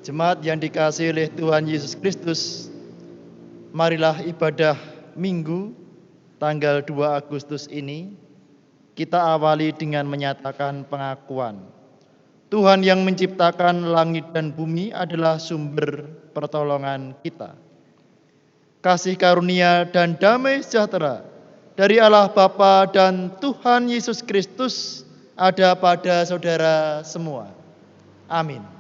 Jemaat yang dikasihi oleh Tuhan Yesus Kristus, marilah ibadah Minggu tanggal 2 Agustus ini kita awali dengan menyatakan pengakuan. Tuhan yang menciptakan langit dan bumi adalah sumber pertolongan kita. Kasih karunia dan damai sejahtera dari Allah Bapa dan Tuhan Yesus Kristus ada pada saudara semua. Amin.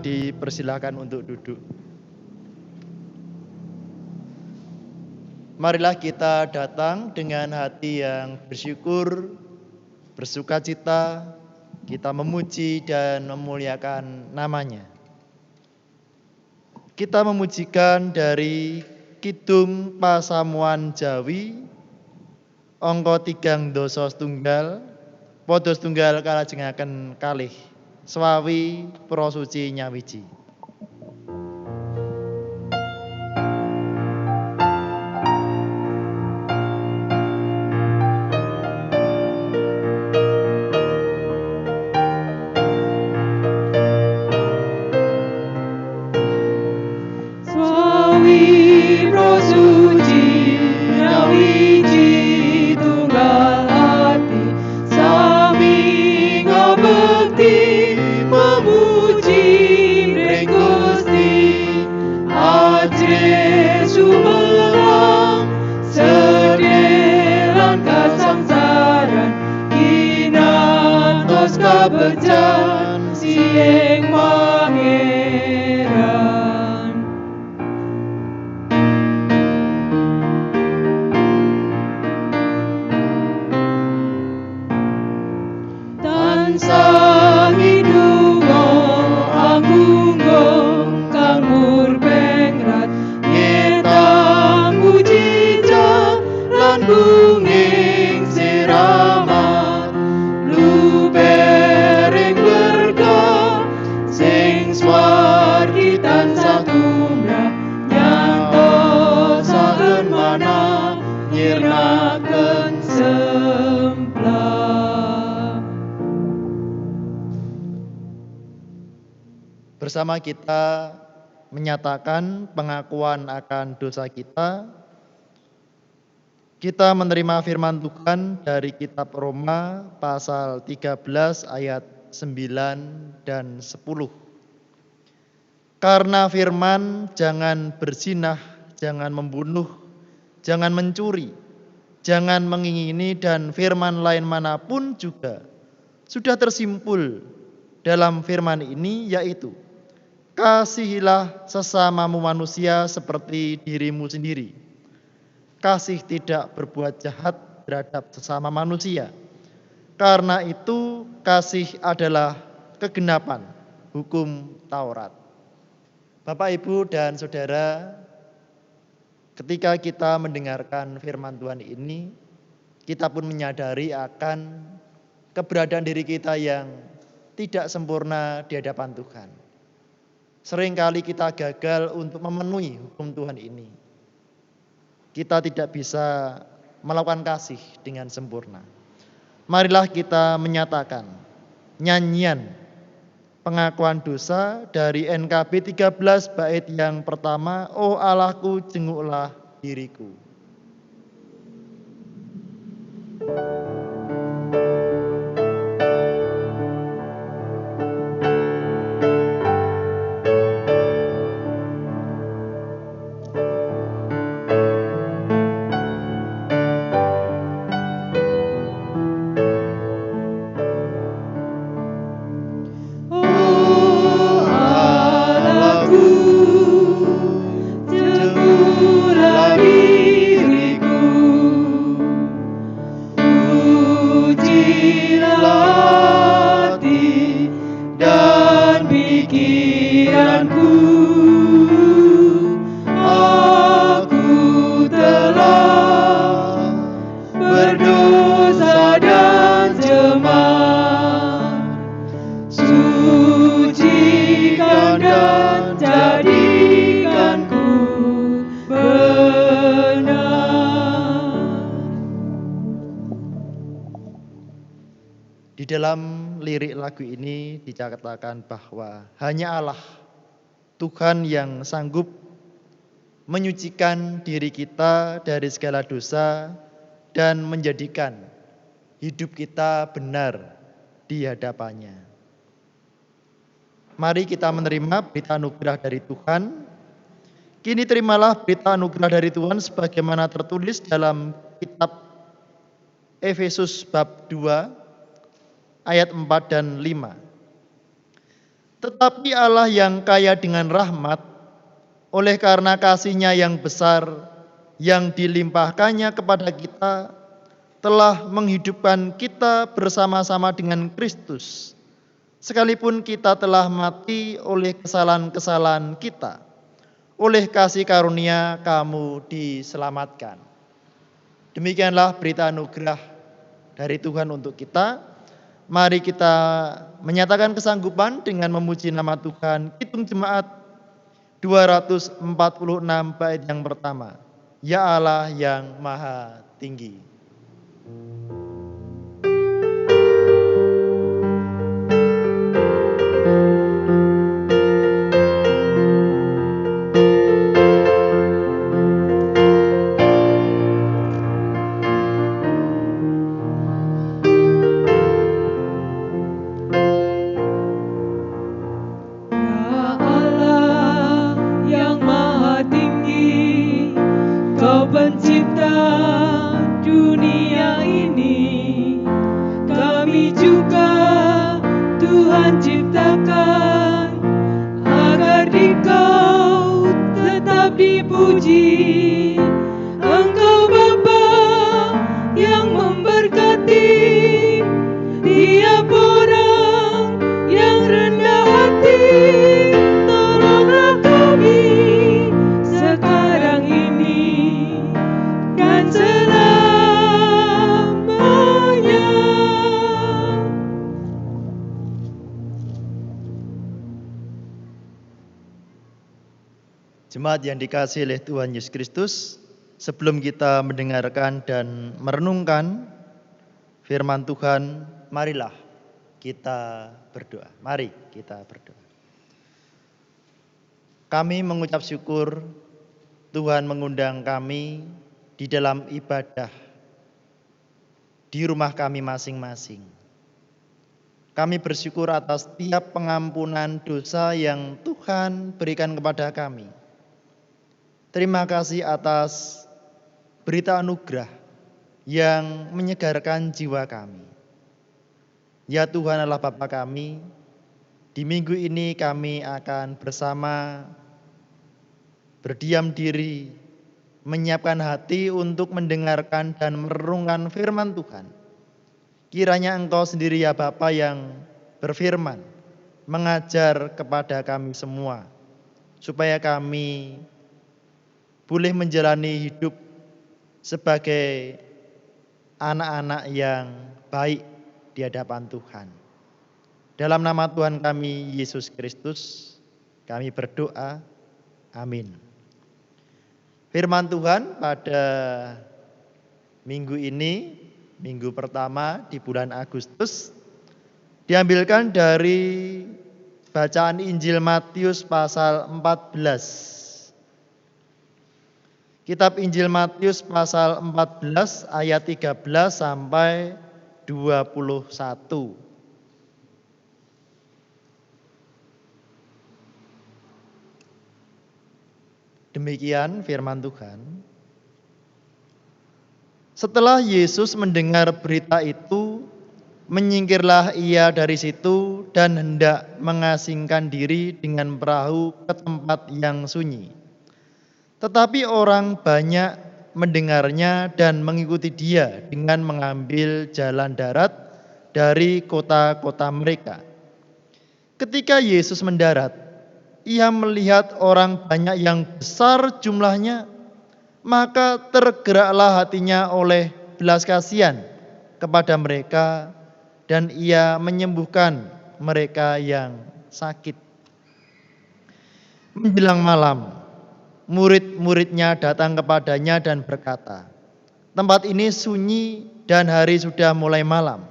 Dipersilakan untuk duduk. Marilah kita datang dengan hati yang bersyukur, bersukacita, kita memuji dan memuliakan namanya. Kita memujikan dari Kidung Pasamuan Jawi, angka 3 dosa setunggal, podo setunggal kalajengaken kalih. Swawi Prosuci Nyawiji. Swawi Prosuci Nyawiji tunggal ati sami ngabekti memuji Mring Gusti ajre sumelang sedelan kasangsaran kinantos kabejan sieng mangeran tansah ngidungo angunggo kang murbengrat nyetang mujijat lan bunging siramat lubering berkah sing swargi tansah tumrap nyantosaken manah nyirnaken semplah. Bersama kita menyatakan pengakuan akan dosa kita. Kita menerima firman Tuhan dari kitab Roma pasal 13 ayat 9 dan 10. Karena firman jangan berzinah, jangan membunuh, jangan mencuri, jangan mengingini dan firman lain manapun juga sudah tersimpul dalam firman ini, yaitu kasihilah sesamamu manusia seperti dirimu sendiri. Kasih tidak berbuat jahat terhadap sesama manusia. Karena itu kasih adalah kegenapan hukum Taurat. Bapak, Ibu, dan Saudara, ketika kita mendengarkan firman Tuhan ini, kita pun menyadari akan keberadaan diri kita yang tidak sempurna di hadapan Tuhan. Seringkali kita gagal untuk memenuhi hukum Tuhan ini. Kita tidak bisa melakukan kasih dengan sempurna. Marilah kita menyatakan nyanyian pengakuan dosa dari NKB 13 bait yang pertama, "Oh Allahku, jenguklah diriku." Jenguklah diriku dalam lirik lagu ini dikatakan bahwa hanya Allah, Tuhan yang sanggup menyucikan diri kita dari segala dosa dan menjadikan hidup kita benar di hadapannya. Mari kita menerima berita anugerah dari Tuhan. Kini terimalah berita anugerah dari Tuhan sebagaimana tertulis dalam kitab Efesus bab 2 ayat 4 dan 5. Tetapi Allah yang kaya dengan rahmat, oleh karena kasih-Nya yang besar yang dilimpahkannya kepada kita, telah menghidupkan kita bersama-sama dengan Kristus, sekalipun kita telah mati oleh kesalahan-kesalahan kita. Oleh kasih karunia kamu diselamatkan. Demikianlah berita anugerah dari Tuhan untuk kita. Mari kita menyatakan kesanggupan dengan memuji nama Tuhan. Kidung Jemaat 246 bait yang pertama. Ya Allah yang Maha Tinggi. Pencipta dunia ini, kami juga Tuhan ciptakan agar Dikau tetap dipuji. Engkau Bapa yang memberkati tiap orang yang rendah hati. Tolonglah kami sekarang ini dan selamanya. Jemaat yang dikasihi oleh Tuhan Yesus Kristus, sebelum kita mendengarkan dan merenungkan firman Tuhan, marilah kita berdoa. Mari kita berdoa. Kami mengucap syukur Tuhan mengundang kami di dalam ibadah di rumah kami masing-masing. Kami bersyukur atas setiap pengampunan dosa yang Tuhan berikan kepada kami. Terima kasih atas berita anugerah yang menyegarkan jiwa kami. Ya Tuhan Allah Bapa kami, di minggu ini kami akan bersama berdiam diri, menyiapkan hati untuk mendengarkan dan merenungkan firman Tuhan. Kiranya Engkau sendiri ya Bapa yang berfirman, mengajar kepada kami semua, supaya kami boleh menjalani hidup sebagai anak-anak yang baik di hadapan Tuhan. Dalam nama Tuhan kami, Yesus Kristus, kami berdoa. Amin. Firman Tuhan pada minggu ini, minggu pertama di bulan Agustus, diambilkan dari bacaan Injil Matius pasal 14. Kitab Injil Matius pasal 14 ayat 13 sampai 21. Demikian firman Tuhan. Setelah Yesus mendengar berita itu, menyingkirlah ia dari situ dan hendak mengasingkan diri dengan perahu ke tempat yang sunyi. Tetapi orang banyak mendengarnya dan mengikuti dia dengan mengambil jalan darat dari kota-kota mereka. Ketika Yesus mendarat, ia melihat orang banyak yang besar jumlahnya, maka tergeraklah hatinya oleh belas kasihan kepada mereka dan ia menyembuhkan mereka yang sakit. Menjelang malam, murid-muridnya datang kepadanya dan berkata, "Tempat ini sunyi dan hari sudah mulai malam.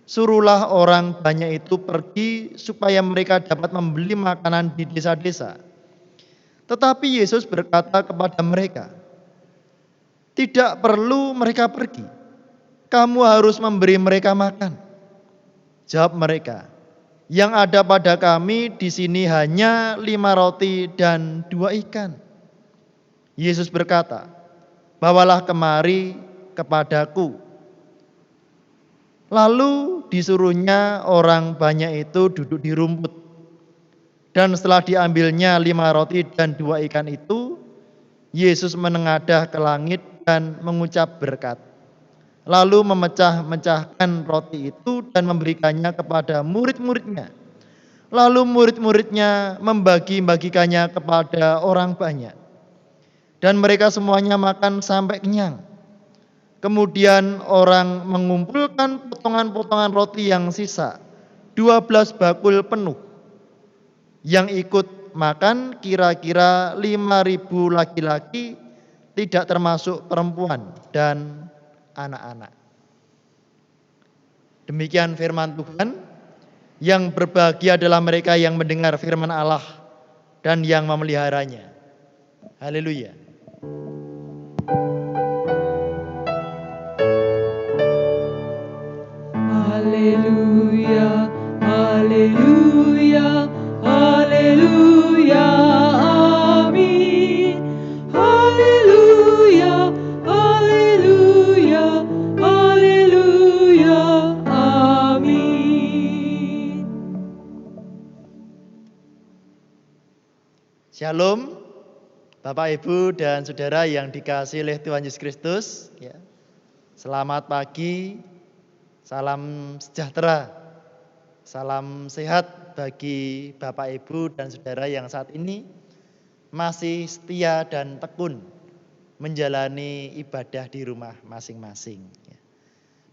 suruhlah orang banyak itu pergi supaya mereka dapat membeli makanan di desa-desa. Tetapi Yesus berkata kepada mereka, tidak perlu mereka pergi. Kamu harus memberi mereka makan. Jawab mereka, yang ada pada kami di sini hanya 5 roti dan 2 ikan. Yesus berkata, bawalah kemari kepadaku. Lalu disuruhnya orang banyak itu duduk di rumput. Dan setelah diambilnya 5 roti dan 2 ikan itu, Yesus menengadah ke langit dan mengucap berkat. Lalu memecah-mecahkan roti itu dan memberikannya kepada murid-muridnya. Lalu murid-muridnya membagi-bagikannya kepada orang banyak. Dan mereka semuanya makan sampai kenyang. Kemudian orang mengumpulkan potongan-potongan roti yang sisa, 12 bakul penuh. Yang ikut makan kira-kira 5.000 laki-laki, tidak termasuk perempuan dan anak-anak. Demikian firman Tuhan. Yang berbahagia adalah mereka yang mendengar firman Allah dan yang memeliharanya. Haleluya. Haleluya, haleluya, haleluya, amin. Haleluya, haleluya, haleluya, amin. Shalom, Bapak, Ibu, dan Saudara yang dikasihi oleh Tuhan Yesus Kristus. Selamat pagi, salam sejahtera, salam sehat bagi Bapak, Ibu, dan Saudara yang saat ini masih setia dan tekun menjalani ibadah di rumah masing-masing.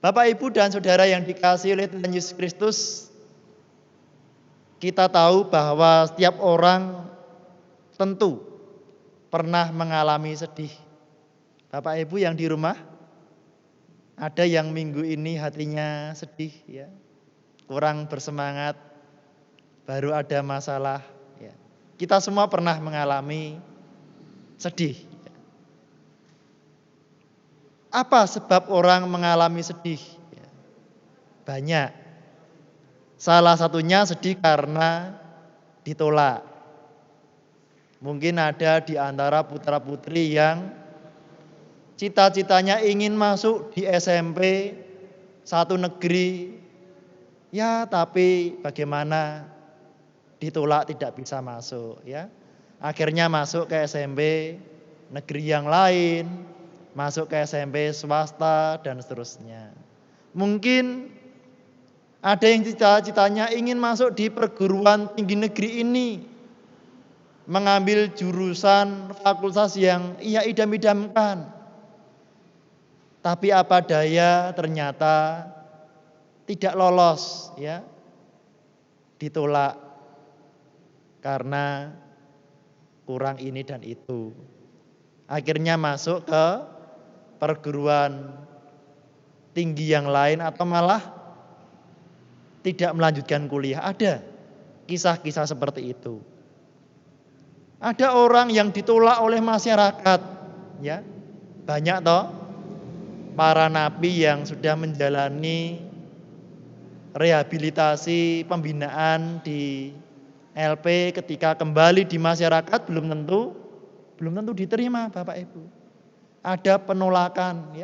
Bapak, Ibu, dan Saudara yang dikasihi oleh Tuhan Yesus Kristus, kita tahu bahwa setiap orang tentu pernah mengalami sedih. Bapak, Ibu yang di rumah, ada yang minggu ini hatinya sedih, kurang bersemangat, baru ada masalah. Kita semua pernah mengalami sedih. Apa sebab orang mengalami sedih? Banyak. Salah satunya sedih karena ditolak. Mungkin ada di antara putra-putri yang cita-citanya ingin masuk di SMP satu negeri, tapi bagaimana ditolak, tidak bisa masuk. Akhirnya masuk ke SMP negeri yang lain, masuk ke SMP swasta dan seterusnya. Mungkin ada yang cita-citanya ingin masuk di perguruan tinggi negeri ini, mengambil jurusan fakultas yang ia idam-idamkan. Tapi apa daya, ternyata tidak lolos, ditolak karena kurang ini dan itu. Akhirnya masuk ke perguruan tinggi yang lain atau malah tidak melanjutkan kuliah. Ada kisah-kisah seperti itu. Ada orang yang ditolak oleh masyarakat, banyak toh para napi yang sudah menjalani rehabilitasi pembinaan di LP, ketika kembali di masyarakat belum tentu diterima, Bapak, Ibu. Ada penolakan,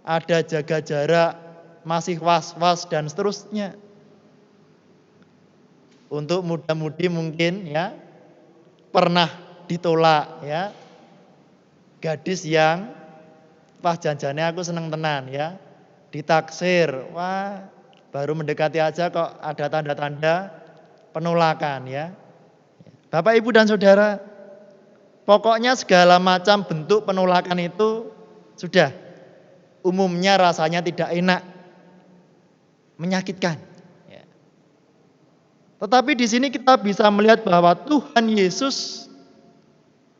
ada jaga jarak, masih was-was dan seterusnya. Untuk muda-mudi mungkin pernah ditolak, gadis yang janjane aku seneng tenan, ditaksir, baru mendekati aja kok ada tanda-tanda penolakan, Bapak, Ibu, dan Saudara, pokoknya segala macam bentuk penolakan itu sudah umumnya rasanya tidak enak, menyakitkan. Tetapi di sini kita bisa melihat bahwa Tuhan Yesus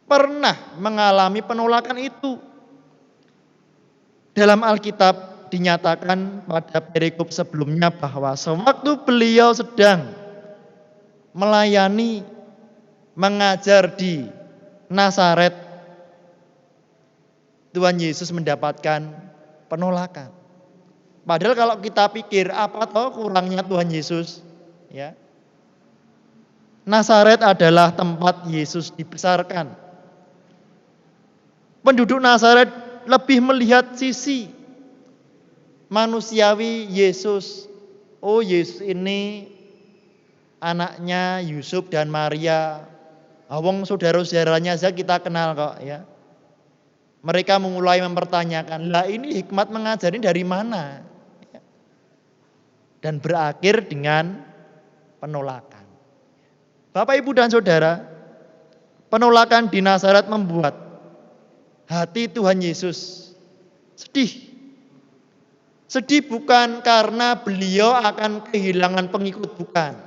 pernah mengalami penolakan itu. Dalam Alkitab dinyatakan pada perikop sebelumnya bahwa sewaktu beliau sedang melayani, mengajar di Nazaret, Tuhan Yesus mendapatkan penolakan. Padahal kalau kita pikir apa toh kurangnya Tuhan Yesus, ya. Nazaret adalah tempat Yesus dibesarkan. Penduduk Nazaret lebih melihat sisi manusiawi Yesus. Oh, Yesus ini anaknya Yusuf dan Maria. Wong saudara-saudaranya saja kita kenal kok, ya. Mereka mulai mempertanyakan, lah ini hikmat mengajar ini dari mana? Dan berakhir dengan penolakan. Bapak, Ibu, dan Saudara, penolakan di Nazaret membuat hati Tuhan Yesus sedih. Sedih bukan karena beliau akan kehilangan pengikut, bukan.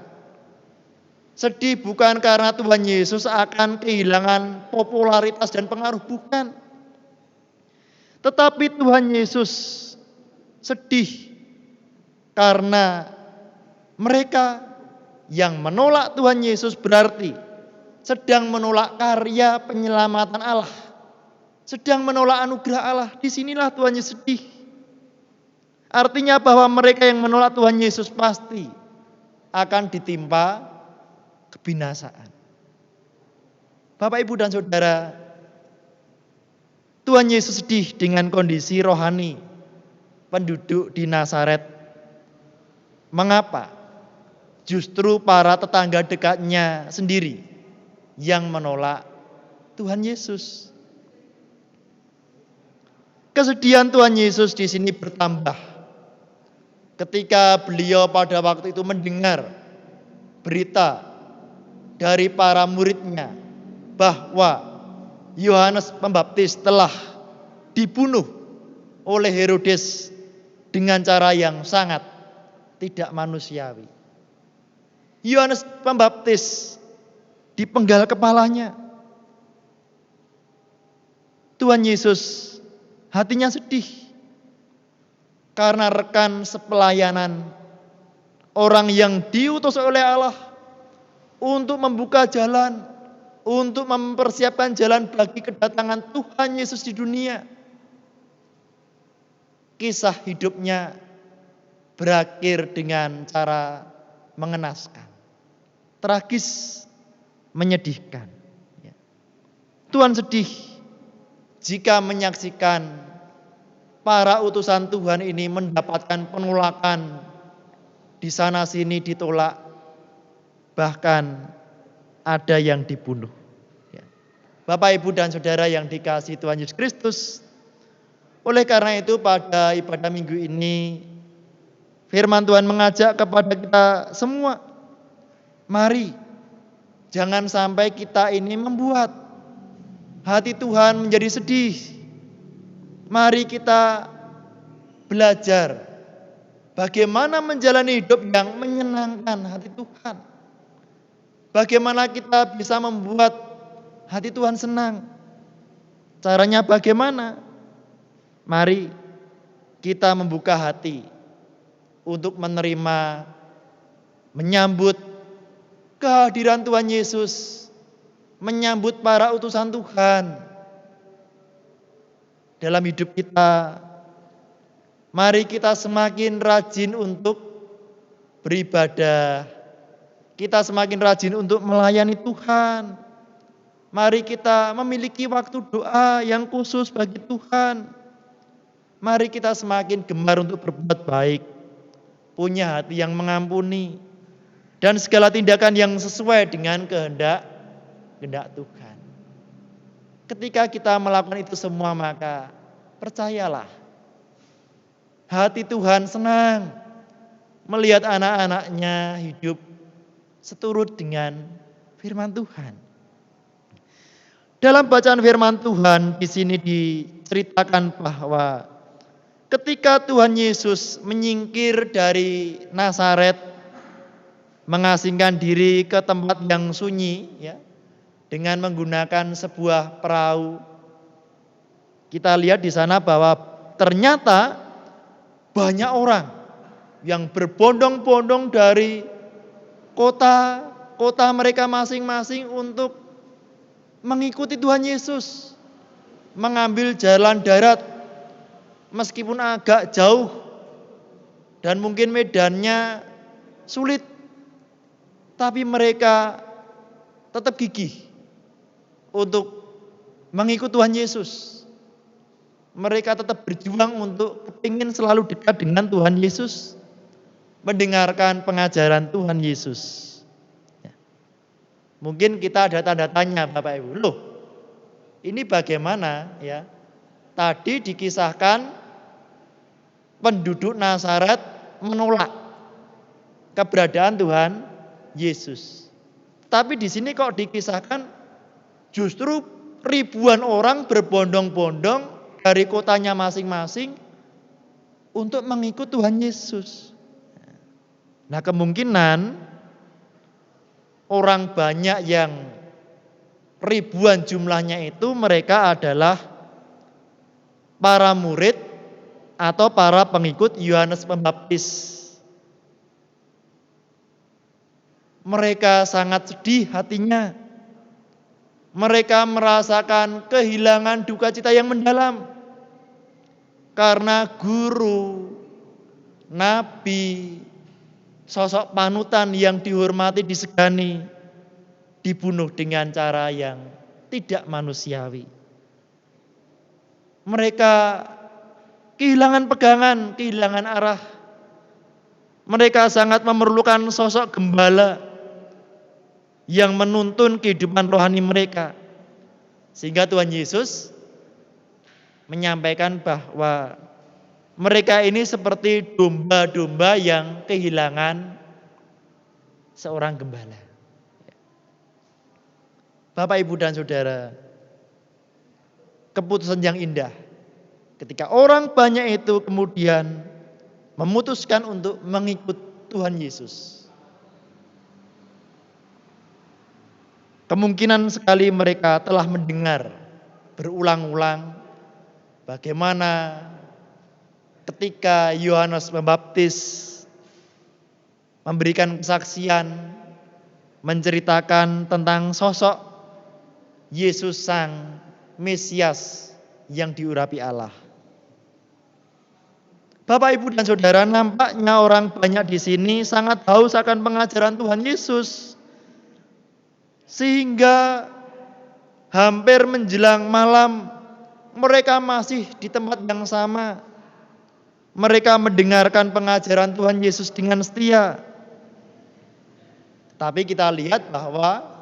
Sedih bukan karena Tuhan Yesus akan kehilangan popularitas dan pengaruh, bukan. Tetapi Tuhan Yesus sedih karena mereka yang menolak Tuhan Yesus berarti sedang menolak karya penyelamatan Allah, sedang menolak anugerah Allah. Disinilah Tuhan Yesus sedih. Artinya bahwa mereka yang menolak Tuhan Yesus pasti akan ditimpa kebinasaan. Bapak, Ibu, dan Saudara, Tuhan Yesus sedih dengan kondisi rohani penduduk di Nazaret. Mengapa? Justru para tetangga dekatnya sendiri yang menolak Tuhan Yesus. Kesedihan Tuhan Yesus di sini bertambah ketika beliau pada waktu itu mendengar berita dari para muridnya bahwa Yohanes Pembaptis telah dibunuh oleh Herodes dengan cara yang sangat tidak manusiawi. Yohanes Pembaptis dipenggal kepalanya. Tuhan Yesus hatinya sedih karena rekan sepelayanan, orang yang diutus oleh Allah untuk membuka jalan, untuk mempersiapkan jalan bagi kedatangan Tuhan Yesus di dunia. Kisah hidupnya berakhir dengan cara mengenaskan, tragis, menyedihkan. Tuhan sedih jika menyaksikan para utusan Tuhan ini mendapatkan penolakan, di sana sini ditolak, bahkan ada yang dibunuh. Bapak, Ibu, dan Saudara yang dikasihi Tuhan Yesus Kristus, oleh karena itu pada ibadah minggu ini firman Tuhan mengajak kepada kita semua, mari jangan sampai kita ini membuat hati Tuhan menjadi sedih. Mari kita belajar bagaimana menjalani hidup yang menyenangkan hati Tuhan. Bagaimana kita bisa membuat hati Tuhan senang. Caranya bagaimana? Mari kita membuka hati untuk menerima, menyambut kehadiran Tuhan Yesus, menyambut para utusan Tuhan dalam hidup kita. Mari kita semakin rajin untuk beribadah. Kita semakin rajin untuk melayani Tuhan. Mari kita memiliki waktu doa yang khusus bagi Tuhan. Mari kita semakin gemar untuk berbuat baik, punya hati yang mengampuni, dan segala tindakan yang sesuai dengan kehendak Tuhan. Ketika kita melakukan itu semua, maka percayalah, hati Tuhan senang melihat anak-anaknya hidup seturut dengan firman Tuhan. Dalam bacaan firman Tuhan di sini diceritakan bahwa ketika Tuhan Yesus menyingkir dari Nazaret, mengasingkan diri ke tempat yang sunyi, ya, dengan menggunakan sebuah perahu. Kita lihat di sana bahwa ternyata banyak orang yang berbondong-bondong dari kota mereka masing-masing untuk mengikuti Tuhan Yesus, mengambil jalan darat meskipun agak jauh dan mungkin medannya sulit, tapi mereka tetap gigih untuk mengikut Tuhan Yesus. Mereka tetap berjuang untuk kepingin selalu dekat dengan Tuhan Yesus, mendengarkan pengajaran Tuhan Yesus. Ya. Mungkin kita ada tanda tanya Bapak Ibu, loh ini bagaimana ya? Tadi dikisahkan penduduk Nazaret menolak keberadaan Tuhan Yesus. Tapi di sini kok dikisahkan justru ribuan orang berbondong-bondong dari kotanya masing-masing untuk mengikut Tuhan Yesus. Nah, kemungkinan orang banyak yang ribuan jumlahnya itu mereka adalah para murid atau para pengikut Yohanes Pembaptis. Mereka sangat sedih hatinya. Mereka merasakan kehilangan duka cita yang mendalam. Karena guru, nabi, sosok panutan yang dihormati, disegani, dibunuh dengan cara yang tidak manusiawi. Mereka kehilangan pegangan, kehilangan arah. Mereka sangat memerlukan sosok gembala yang menuntun kehidupan rohani mereka. Sehingga Tuhan Yesus menyampaikan bahwa mereka ini seperti domba-domba yang kehilangan seorang gembala. Bapak, Ibu, dan Saudara, keputusan yang indah ketika orang banyak itu kemudian memutuskan untuk mengikut Tuhan Yesus. Kemungkinan sekali mereka telah mendengar berulang-ulang bagaimana ketika Yohanes Pembaptis memberikan kesaksian, menceritakan tentang sosok Yesus Sang Mesias yang diurapi Allah. Bapak, Ibu, dan Saudara, nampaknya orang banyak di sini sangat haus akan pengajaran Tuhan Yesus. Sehingga hampir menjelang malam mereka masih di tempat yang sama. Mereka mendengarkan pengajaran Tuhan Yesus dengan setia. Tapi kita lihat bahwa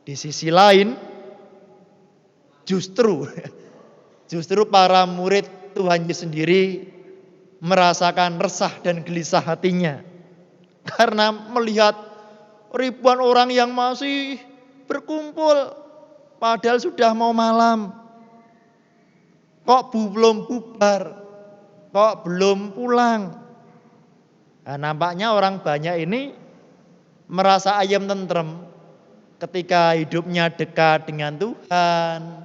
di sisi lain justru para murid Tuhan Yesus sendiri merasakan resah dan gelisah hatinya. Karena melihat ribuan orang yang masih berkumpul padahal sudah mau malam. Kok belum bubar? Kok belum pulang? Nah, nampaknya orang banyak ini merasa ayam tentrem ketika hidupnya dekat dengan Tuhan,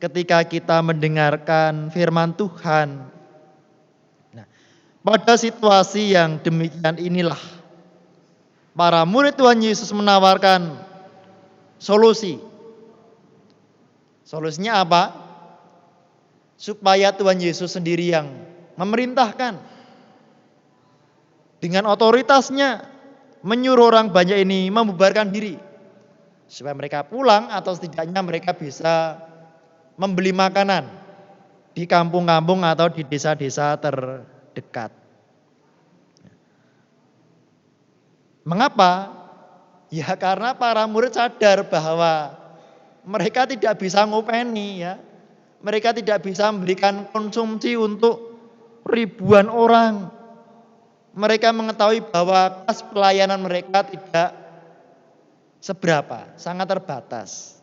ketika kita mendengarkan firman Tuhan. Nah, pada situasi yang demikian inilah para murid Tuhan Yesus menawarkan solusi. Solusinya apa? Supaya Tuhan Yesus sendiri yang memerintahkan. Dengan otoritasnya menyuruh orang banyak ini membubarkan diri. Supaya mereka pulang atau setidaknya mereka bisa membeli makanan di kampung-kampung atau di desa-desa terdekat. Mengapa? Ya karena para murid sadar bahwa mereka tidak bisa ngopeni ya. Mereka tidak bisa memberikan konsumsi untuk ribuan orang. Mereka mengetahui bahwa kas pelayanan mereka tidak seberapa, sangat terbatas.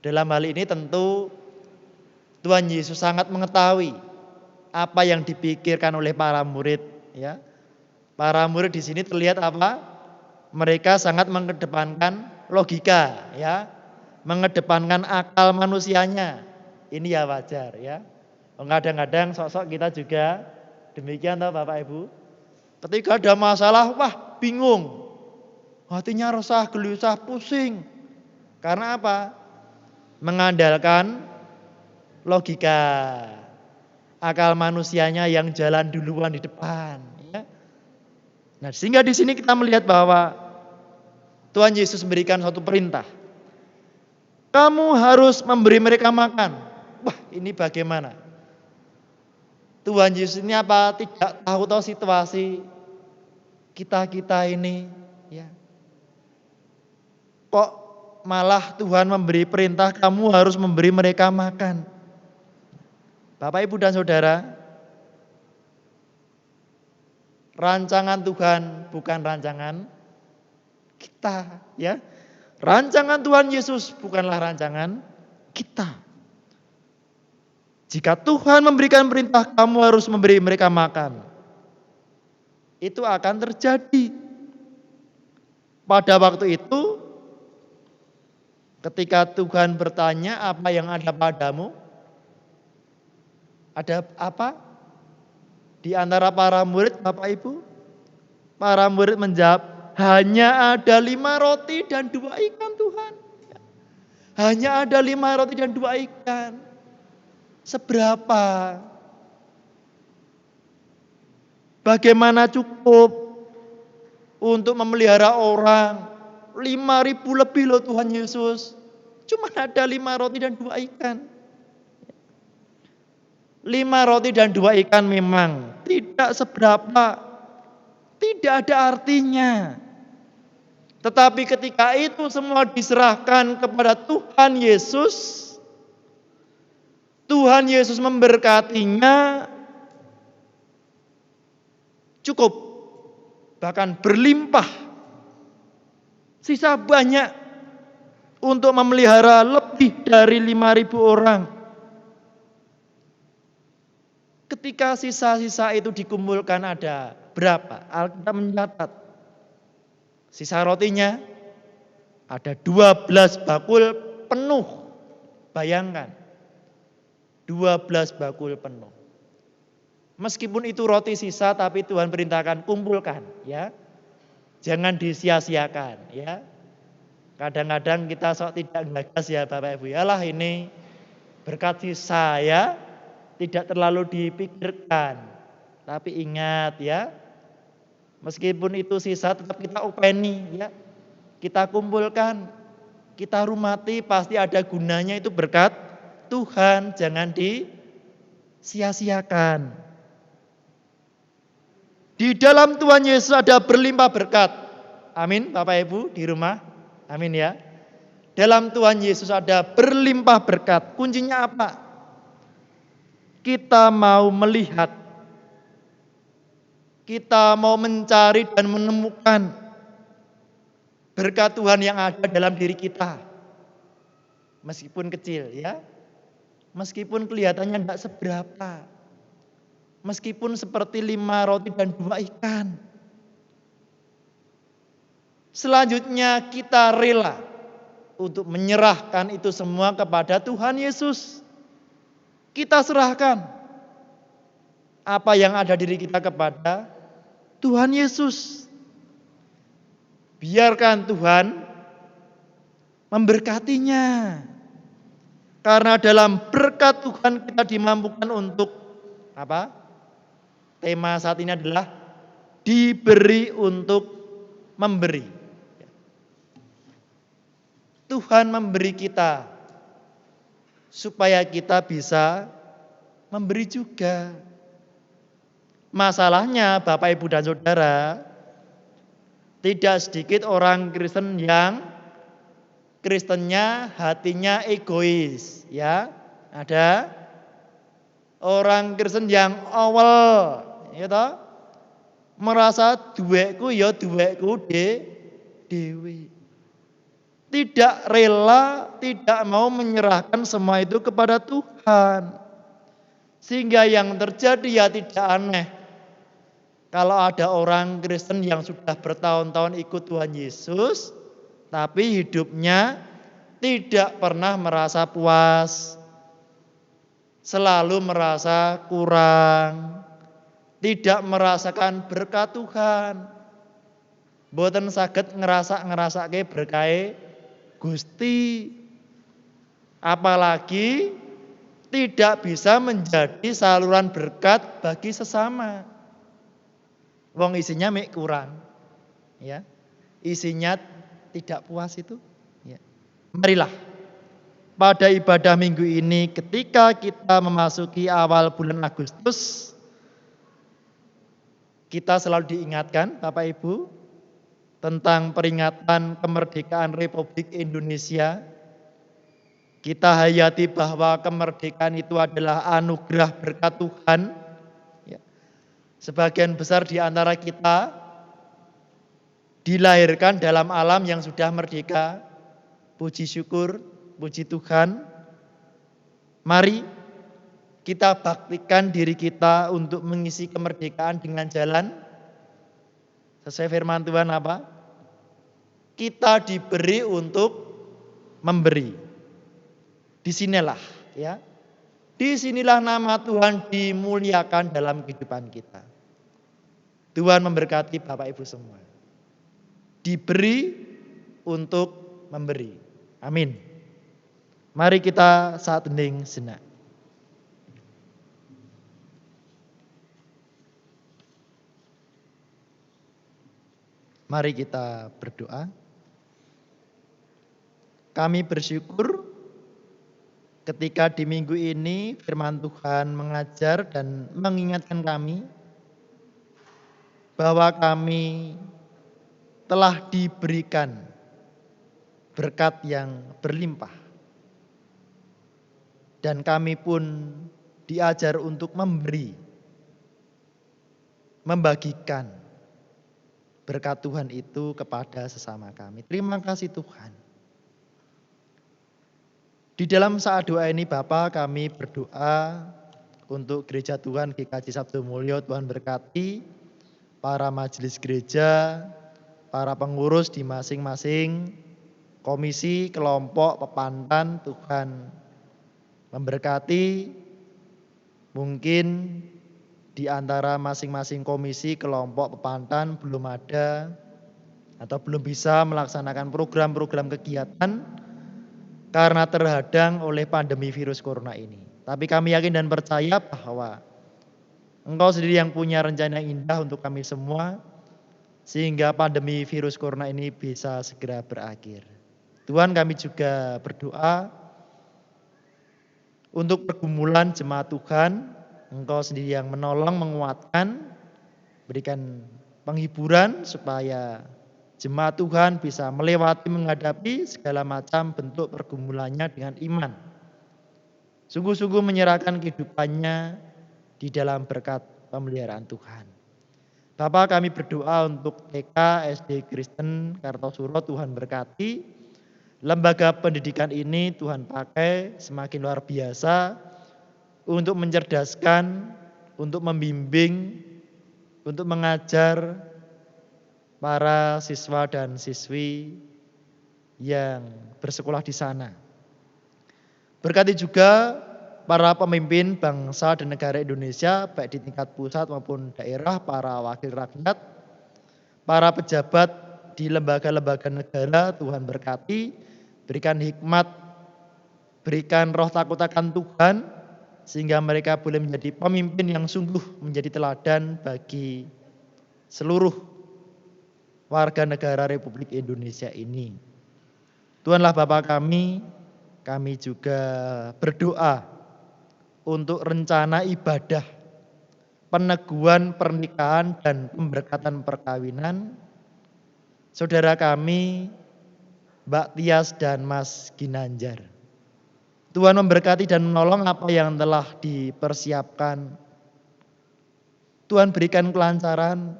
Dalam hal ini tentu Tuhan Yesus sangat mengetahui apa yang dipikirkan oleh para murid ya. Para murid di sini terlihat apa? Mereka sangat mengedepankan logika, ya, mengedepankan akal manusianya. Ini ya wajar, ya. Kadang-kadang sok-sok kita juga demikian toh Bapak Ibu. Ketika ada masalah, wah bingung. Hatinya resah, gelisah, pusing. Karena apa? Mengandalkan logika. Akal manusianya yang jalan duluan di depan. Ya. Nah, sehingga di sini kita melihat bahwa Tuhan Yesus memberikan suatu perintah. Kamu harus memberi mereka makan. Wah, ini bagaimana? Tuhan Yesus ini apa tidak tahu situasi kita ini, ya. Kok malah Tuhan memberi perintah kamu harus memberi mereka makan. Bapak, Ibu dan Saudara, rancangan Tuhan bukan rancangan kita, ya. Rancangan Tuhan Yesus bukanlah rancangan kita. Jika Tuhan memberikan perintah kamu harus memberi mereka makan, itu akan terjadi. Pada waktu itu, ketika Tuhan bertanya apa yang ada padamu, ada apa? Di antara para murid Bapak Ibu, para murid menjawab, hanya ada 5 roti dan 2 ikan Tuhan. Hanya ada 5 roti dan 2 ikan. Seberapa? Bagaimana cukup untuk memelihara orang? 5.000 lebih loh Tuhan Yesus. Cuma ada 5 roti dan 2 ikan. 5 roti dan 2 ikan memang tidak seberapa. Tidak ada artinya. Tetapi ketika itu semua diserahkan kepada Tuhan Yesus, Tuhan Yesus memberkatinya cukup, bahkan berlimpah. Sisa banyak untuk memelihara lebih dari 5.000 orang. Ketika sisa-sisa itu dikumpulkan ada berapa? Alkitab mencatat. Sisa rotinya ada 12 bakul penuh. Bayangkan. 12 bakul penuh. Meskipun itu roti sisa tapi Tuhan perintahkan kumpulkan, ya. Jangan disia-siakan, ya. Kadang-kadang kita sok tidak gagas ya Bapak Ibu. Yalah ini berkat sisa ya, tidak terlalu dipikirkan. Tapi ingat ya, meskipun itu sisa tetap kita upeni ya. Kita kumpulkan, kita rumati pasti ada gunanya itu berkat Tuhan, jangan disia-siakan. Di dalam Tuhan Yesus ada berlimpah berkat. Amin Bapak Ibu di rumah. Amin ya. Dalam Tuhan Yesus ada berlimpah berkat. Kuncinya apa? Kita mau melihat. Kita mau mencari dan menemukan berkat Tuhan yang ada dalam diri kita. Meskipun kecil ya. Meskipun kelihatannya tidak seberapa. Meskipun seperti 5 roti dan 2 ikan. Selanjutnya kita rela untuk menyerahkan itu semua kepada Tuhan Yesus. Kita serahkan apa yang ada diri kita kepada Tuhan Yesus. Biarkan Tuhan memberkatinya. Karena dalam berkat Tuhan kita dimampukan untuk apa? Tema saat ini adalah diberi untuk memberi. Tuhan memberi kita supaya kita bisa memberi juga. Masalahnya Bapak Ibu dan Saudara, tidak sedikit orang Kristen yang Kristennya hatinya egois, ya. Ada orang Kristen yang awal, ya toh, merasa duweku ya duweku dewe. Tidak rela, tidak mau menyerahkan semua itu kepada Tuhan. Sehingga yang terjadi ya tidak aneh. Kalau ada orang Kristen yang sudah bertahun-tahun ikut Tuhan Yesus, tapi hidupnya tidak pernah merasa puas. selalu merasa kurang, tidak merasakan berkat Tuhan, boten saged ngerasake berkahe Gusti, apalagi tidak bisa menjadi saluran berkat bagi sesama. Wong isinya mek kurang, ya. Isinya tidak puas itu, ya. Marilah pada ibadah minggu ini ketika kita memasuki awal bulan Agustus, kita selalu diingatkan Bapak Ibu tentang peringatan kemerdekaan Republik Indonesia. Kita hayati bahwa kemerdekaan itu adalah anugerah berkat Tuhan. Ya. Sebagian besar di antara kita dilahirkan dalam alam yang sudah merdeka. Puji syukur, puji Tuhan. Mari kita baktikan diri kita untuk mengisi kemerdekaan dengan jalan sesuai firman Tuhan apa? Kita diberi untuk memberi. Disinilah, ya. Disinilah nama Tuhan dimuliakan dalam kehidupan kita. Tuhan memberkati Bapak Ibu semua. Diberi untuk memberi. Amin. Mari kita saat hening sejenak. Mari kita berdoa. Kami bersyukur ketika di minggu ini firman Tuhan mengajar dan mengingatkan kami bahwa kami telah diberikan berkat yang berlimpah. Dan kami pun diajar untuk memberi, membagikan berkat Tuhan itu kepada sesama kami. Terima kasih Tuhan. Di dalam saat doa ini Bapa, kami berdoa untuk gereja Tuhan GKJ Sabdo Mulyo. Tuhan berkati para majelis gereja, para pengurus di masing-masing komisi, kelompok, pepantan. Tuhan memberkati. Mungkin di antara masing-masing komisi, kelompok, pepantan belum ada atau belum bisa melaksanakan program-program kegiatan karena terhadang oleh pandemi virus corona ini. Tapi kami yakin dan percaya bahwa Engkau sendiri yang punya rencana yang indah untuk kami semua, sehingga pandemi virus corona ini bisa segera berakhir. Tuhan, kami juga berdoa untuk pergumulan jemaat Tuhan. Engkau sendiri yang menolong, menguatkan, berikan penghiburan supaya jemaat Tuhan bisa melewati, menghadapi segala macam bentuk pergumulannya dengan iman. Sungguh-sungguh menyerahkan kehidupannya di dalam berkat pemeliharaan Tuhan. Bapak, kami berdoa untuk TK SD Kristen Kartosuro. Tuhan berkati lembaga pendidikan ini, Tuhan pakai semakin luar biasa untuk mencerdaskan, untuk membimbing, untuk mengajar para siswa dan siswi yang bersekolah di sana. Berkati juga para pemimpin bangsa dan negara Indonesia, baik di tingkat pusat maupun daerah, para wakil rakyat, para pejabat di lembaga-lembaga negara. Tuhan berkati, berikan hikmat, berikan roh takut akan Tuhan, sehingga mereka boleh menjadi pemimpin yang sungguh menjadi teladan bagi seluruh warga negara Republik Indonesia ini. Tuhanlah Bapa kami juga berdoa untuk rencana ibadah, peneguhan pernikahan dan pemberkatan perkawinan saudara kami Mbak Tias dan Mas Ginanjar. Tuhan memberkati dan menolong apa yang telah dipersiapkan. Tuhan berikan kelancaran,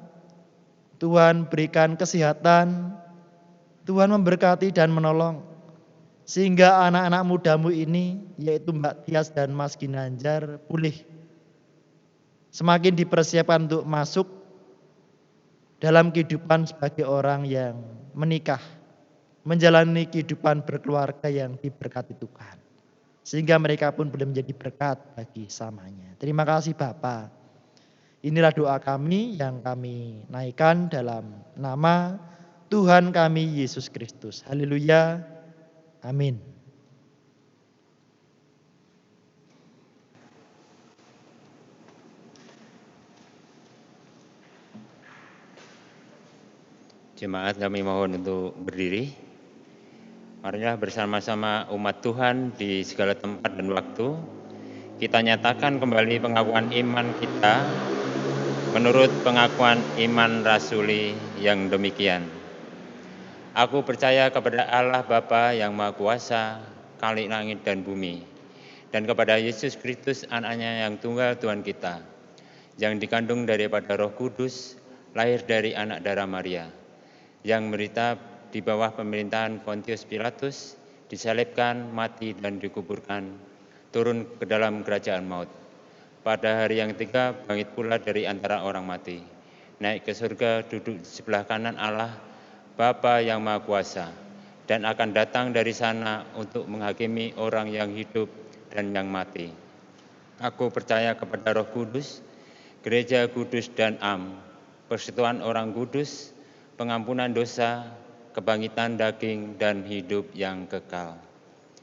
Tuhan berikan kesehatan, Tuhan memberkati dan menolong. Sehingga anak-anak mudamu ini, yaitu Mbak Tias dan Mas Ginanjar, pulih. Semakin dipersiapkan untuk masuk dalam kehidupan sebagai orang yang menikah, menjalani kehidupan berkeluarga yang diberkati Tuhan. sehingga mereka pun boleh menjadi berkat bagi samanya. Terima kasih Bapa. Inilah doa kami yang kami naikkan dalam nama Tuhan kami Yesus Kristus. Haleluya. Amin. Jemaat, kami mohon untuk berdiri. Marilah bersama-sama umat Tuhan di segala tempat dan waktu kita nyatakan kembali pengakuan iman kita menurut pengakuan iman rasuli yang demikian. Aku percaya kepada Allah Bapa yang Maha Kuasa, Khalik langit dan bumi, dan kepada Yesus Kristus anaknya yang tunggal Tuhan kita, yang dikandung daripada Roh Kudus, lahir dari anak darah Maria, yang menderita di bawah pemerintahan Pontius Pilatus, disalibkan, mati dan dikuburkan, turun ke dalam kerajaan maut. Pada hari yang ketiga bangkit pula dari antara orang mati, naik ke surga, duduk di sebelah kanan Allah Bapa yang Maha Kuasa, dan akan datang dari sana untuk menghakimi orang yang hidup dan yang mati. Aku percaya kepada Roh Kudus, Gereja kudus dan am, persekutuan orang kudus, pengampunan dosa, kebangkitan daging, dan hidup yang kekal.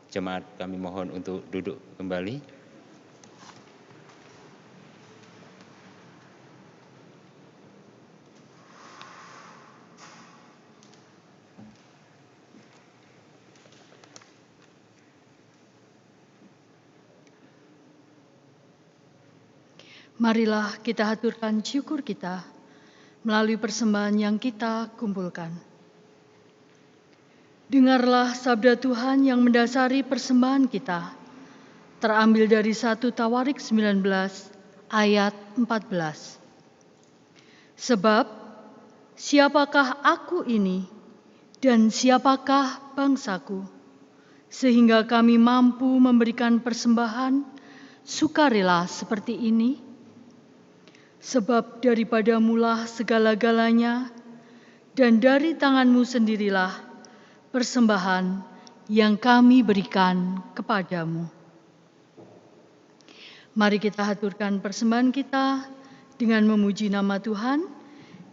Jemaat, kami mohon untuk duduk kembali. Marilah kita haturkan syukur kita melalui persembahan yang kita kumpulkan. Dengarlah sabda Tuhan yang mendasari persembahan kita, terambil dari 1 Tawarik 19 ayat 14. Sebab, siapakah aku ini dan siapakah bangsaku, sehingga kami mampu memberikan persembahan sukarela seperti ini? Sebab daripadamulah segala-galanya, dan dari tanganmu sendirilah persembahan yang kami berikan kepadamu. Mari kita haturkan persembahan kita dengan memuji nama Tuhan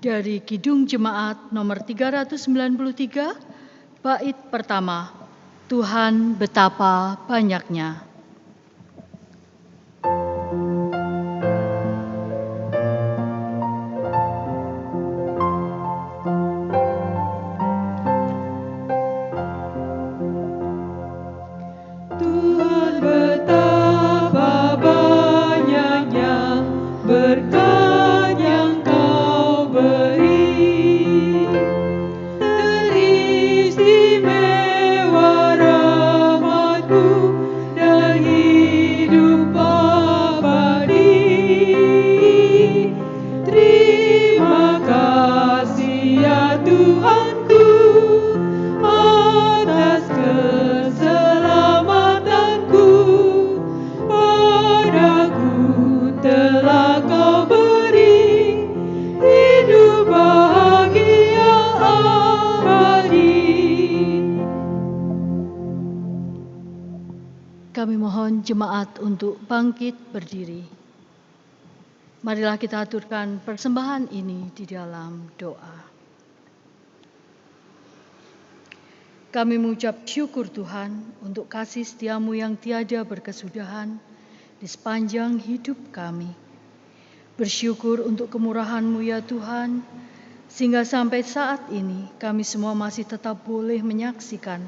dari Kidung Jemaat nomor 393, bait pertama, Tuhan betapa banyaknya. Tuhan betapa banyaknya berkat yang Kau beri, teristimewa rahmat-Mu dan hidup abadi. Terima kasih ya Tuhanku atas keselamatanku, padaku telah Kau beri hidup bahagia abadi. Kami mohon jemaat untuk bangkit berdiri. Marilah kita aturkan persembahan ini di dalam doa. Kami mengucap syukur Tuhan untuk kasih setia-Mu yang tiada berkesudahan di sepanjang hidup kami. Bersyukur untuk kemurahan-Mu ya Tuhan, sehingga sampai saat ini kami semua masih tetap boleh menyaksikan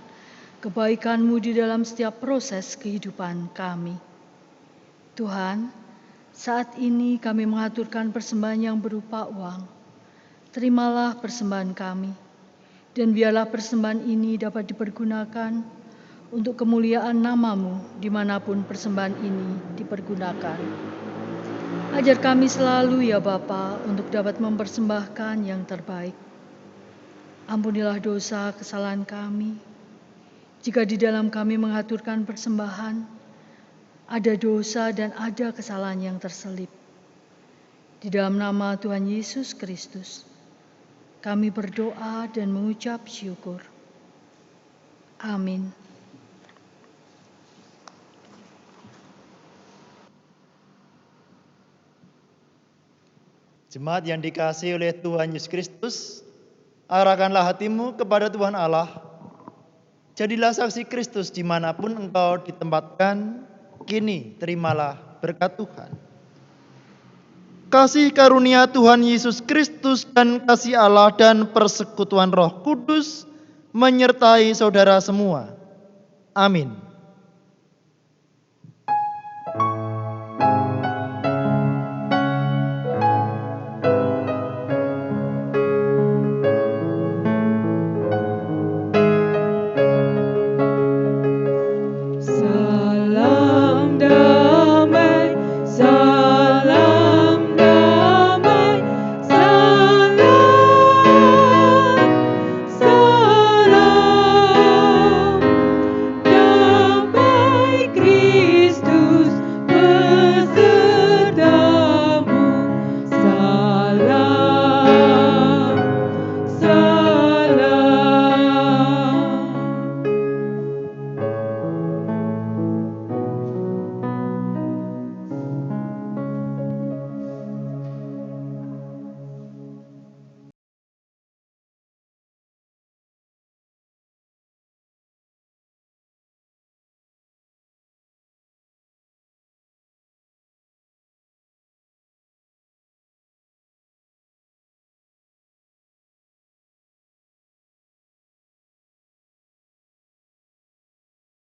kebaikan-Mu di dalam setiap proses kehidupan kami. Tuhan, saat ini kami mengaturkan persembahan yang berupa uang. Terimalah persembahan kami, dan biarlah persembahan ini dapat dipergunakan untuk kemuliaan nama-Mu dimanapun persembahan ini dipergunakan. Ajar kami selalu ya Bapa untuk dapat mempersembahkan yang terbaik. Ampunilah dosa kesalahan kami, jika di dalam kami mengaturkan persembahan ada dosa dan ada kesalahan yang terselip. Di dalam nama Tuhan Yesus Kristus, kami berdoa dan mengucap syukur. Amin. Jemaat yang dikasihi oleh Tuhan Yesus Kristus, arahkanlah hatimu kepada Tuhan Allah. Jadilah saksi Kristus dimanapun engkau ditempatkan. Kini terimalah berkat Tuhan. Kasih karunia Tuhan Yesus Kristus dan kasih Allah dan persekutuan Roh Kudus menyertai saudara semua. Amin.